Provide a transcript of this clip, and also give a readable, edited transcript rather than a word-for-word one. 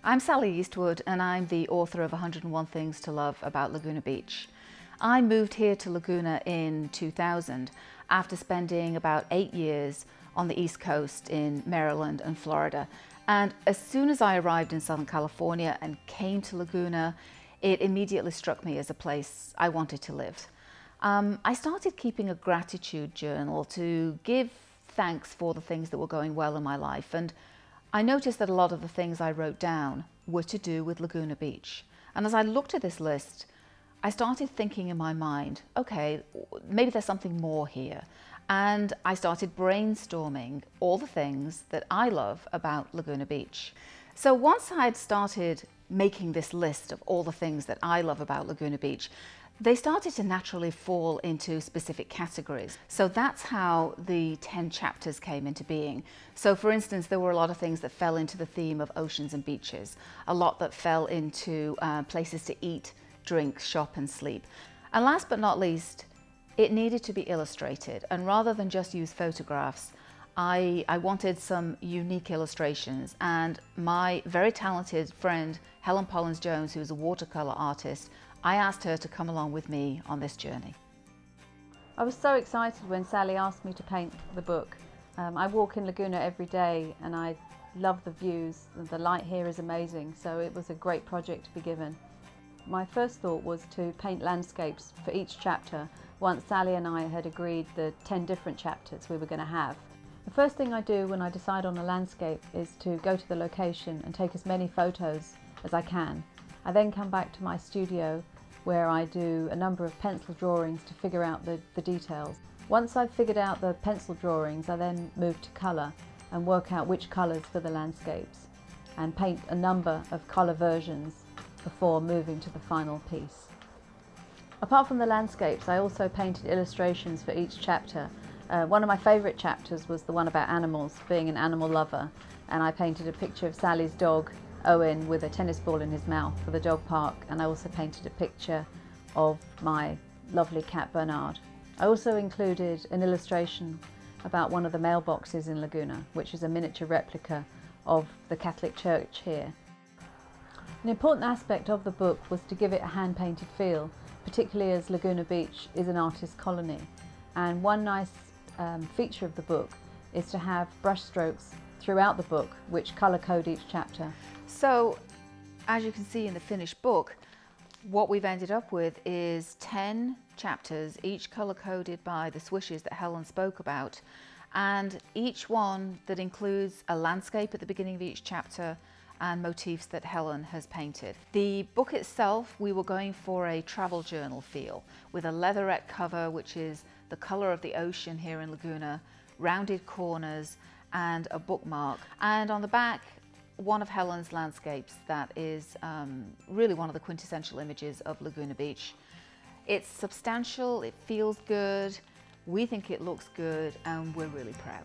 I'm Sally Eastwood and I'm the author of 101 Things to Love About Laguna Beach. I moved here to Laguna in 2000 after spending about 8 years on the East Coast in Maryland and Florida. And as soon as I arrived in Southern California and came to Laguna, it immediately struck me as a place I wanted to live. I started keeping a gratitude journal to give thanks for the things that were going well in my life, and I noticed that a lot of the things I wrote down were to do with Laguna Beach. And as I looked at this list, I started thinking in my mind, okay, maybe there's something more here. And I started brainstorming all the things that I love about Laguna Beach. So once I'd started making this list of all the things that I love about Laguna Beach, they started to naturally fall into specific categories. So that's how the 10 chapters came into being. So for instance, there were a lot of things that fell into the theme of oceans and beaches, a lot that fell into places to eat, drink, shop and sleep. And last but not least, it needed to be illustrated. And rather than just use photographs, I wanted some unique illustrations, and my very talented friend Helen Pollins-Jones, who's a watercolor artist, I asked her to come along with me on this journey. I was so excited when Sally asked me to paint the book. I walk in Laguna every day and I love the views. The light here is amazing, so it was a great project to be given. My first thought was to paint landscapes for each chapter once Sally and I had agreed the 10 different chapters we were going to have. The first thing I do when I decide on a landscape is to go to the location and take as many photos as I can. I then come back to my studio where I do a number of pencil drawings to figure out the details. Once I've figured out the pencil drawings, I then move to colour and work out which colours for the landscapes and paint a number of colour versions before moving to the final piece. Apart from the landscapes, I also painted illustrations for each chapter. One of my favourite chapters was the one about animals, being an animal lover, and I painted a picture of Sally's dog Owen with a tennis ball in his mouth for the dog park, and I also painted a picture of my lovely cat Bernard. I also included an illustration about one of the mailboxes in Laguna, which is a miniature replica of the Catholic Church here. An important aspect of the book was to give it a hand-painted feel, particularly as Laguna Beach is an artist colony. And one nice feature of the book is to have brush strokes throughout the book which colour code each chapter. So, as you can see in the finished book, what we've ended up with is 10 chapters, each colour-coded by the swishes that Helen spoke about, and each one that includes a landscape at the beginning of each chapter and motifs that Helen has painted. The book itself, we were going for a travel journal feel, with a leatherette cover, which is the colour of the ocean here in Laguna, rounded corners, and a bookmark. And on the back, one of Helen's landscapes that is really one of the quintessential images of Laguna Beach. It's substantial, it feels good, we think it looks good, and we're really proud.